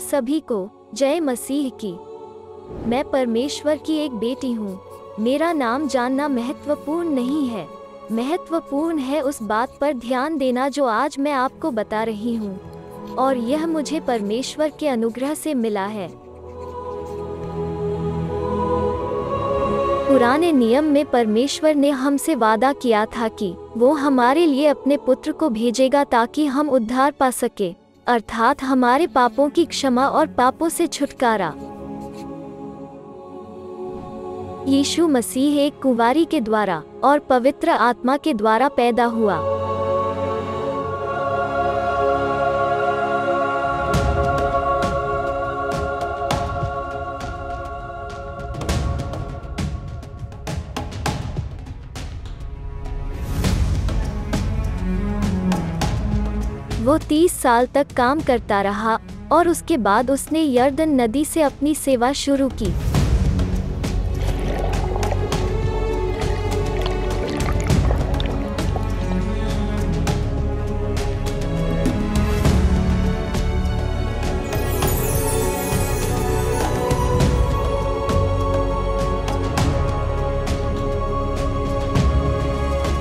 सभी को जय मसीह की। मैं परमेश्वर की एक बेटी हूँ। मेरा नाम जानना महत्वपूर्ण नहीं है, महत्वपूर्ण है उस बात पर ध्यान देना जो आज मैं आपको बता रही हूँ, और यह मुझे परमेश्वर के अनुग्रह से मिला है। पुराने नियम में परमेश्वर ने हमसे वादा किया था कि वो हमारे लिए अपने पुत्र को भेजेगा ताकि हम उद्धार पा सके, अर्थात हमारे पापों की क्षमा और पापों से छुटकारा। यीशु मसीह एक कुंवारी के द्वारा और पवित्र आत्मा के द्वारा पैदा हुआ। वो 30 साल तक काम करता रहा और उसके बाद उसने यर्दन नदी से अपनी सेवा शुरू की।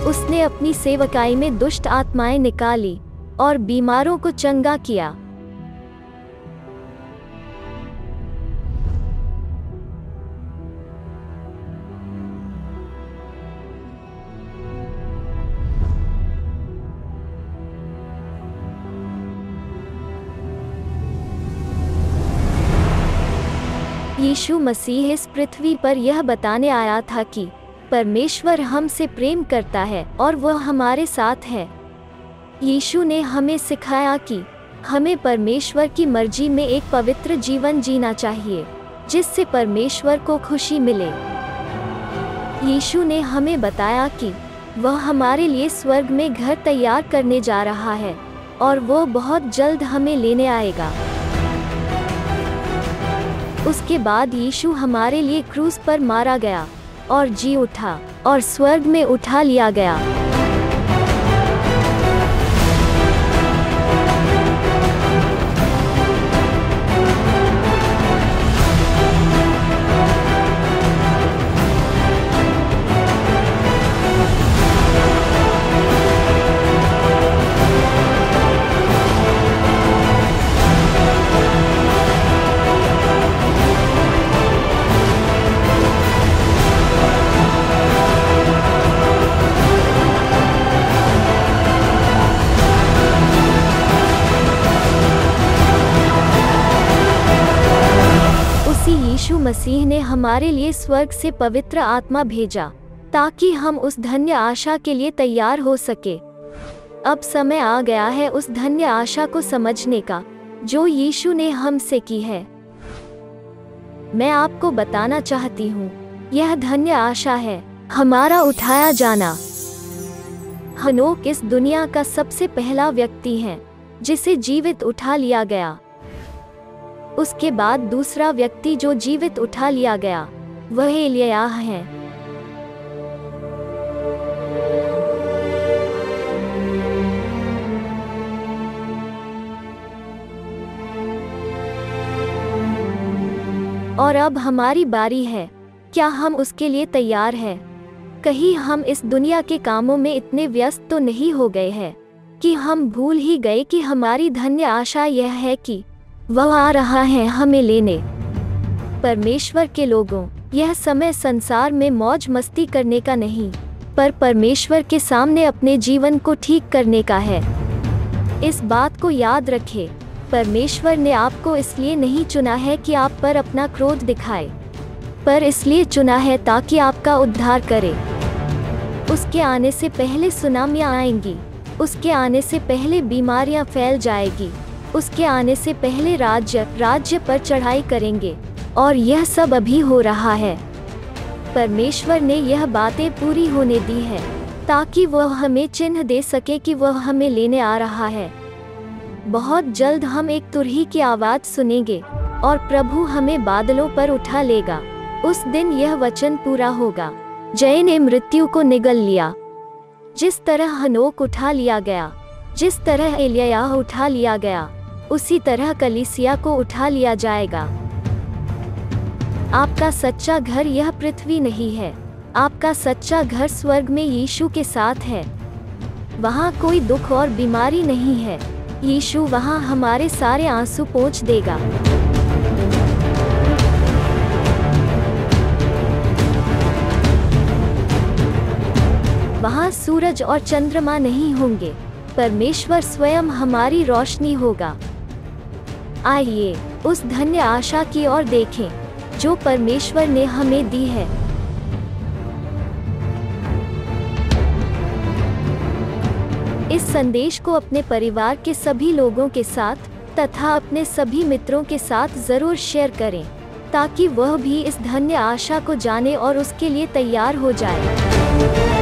उसने अपनी सेवकाई में दुष्ट आत्माएं निकाली और बीमारों को चंगा किया। यीशु मसीह इस पृथ्वी पर यह बताने आया था कि परमेश्वर हमसे प्रेम करता है और वह हमारे साथ है। यीशु ने हमें सिखाया कि हमें परमेश्वर की मर्जी में एक पवित्र जीवन जीना चाहिए, जिससे परमेश्वर को खुशी मिले। यीशु ने हमें बताया कि वह हमारे लिए स्वर्ग में घर तैयार करने जा रहा है और वो बहुत जल्द हमें लेने आएगा। उसके बाद यीशु हमारे लिए क्रूस पर मारा गया और जी उठा और स्वर्ग में उठा लिया गया। यीशु मसीह ने हमारे लिए स्वर्ग से पवित्र आत्मा भेजा ताकि हम उस धन्य आशा के लिए तैयार हो सके। अब समय आ गया है उस धन्य आशा को समझने का जो यीशु ने हमसे की है। मैं आपको बताना चाहती हूँ, यह धन्य आशा है हमारा उठाया जाना। हनोक इस दुनिया का सबसे पहला व्यक्ति है जिसे जीवित उठा लिया गया। उसके बाद दूसरा व्यक्ति जो जीवित उठा लिया गया वह एलिय्याह है। और अब हमारी बारी है। क्या हम उसके लिए तैयार हैं? कहीं हम इस दुनिया के कामों में इतने व्यस्त तो नहीं हो गए हैं कि हम भूल ही गए कि हमारी धन्य आशा यह है कि वह आ रहा है हमें लेने। परमेश्वर के लोगों, यह समय संसार में मौज मस्ती करने का नहीं, पर परमेश्वर के सामने अपने जीवन को ठीक करने का है। इस बात को याद रखें, परमेश्वर ने आपको इसलिए नहीं चुना है कि आप पर अपना क्रोध दिखाए, पर इसलिए चुना है ताकि आपका उद्धार करे। उसके आने से पहले सुनामियां आएंगी, उसके आने से पहले बीमारियां फैल जाएगी, उसके आने से पहले राज्य पर चढ़ाई करेंगे, और यह सब अभी हो रहा है। परमेश्वर ने यह बातें पूरी होने दी है ताकि वह हमें चिन्ह दे सके कि वह हमें लेने आ रहा है। बहुत जल्द हम एक तुरही की आवाज़ सुनेंगे और प्रभु हमें बादलों पर उठा लेगा। उस दिन यह वचन पूरा होगा, जय ने मृत्यु को निगल लिया। जिस तरह हनोक उठा लिया गया, जिस तरह एलिय्याह उठा लिया गया, उसी तरह कलीसिया को उठा लिया जाएगा। आपका सच्चा घर यह पृथ्वी नहीं है। आपका सच्चा घर स्वर्ग में यीशु के साथ है। वहाँ कोई दुख और बीमारी नहीं है। यीशु वहाँ हमारे सारे आंसू पोंछ देगा। वहाँ सूरज और चंद्रमा नहीं होंगे। परमेश्वर स्वयं हमारी रोशनी होगा। आइए उस धन्य आशा की ओर देखें जो परमेश्वर ने हमें दी है। इस संदेश को अपने परिवार के सभी लोगों के साथ तथा अपने सभी मित्रों के साथ जरूर शेयर करें, ताकि वह भी इस धन्य आशा को जाने और उसके लिए तैयार हो जाए।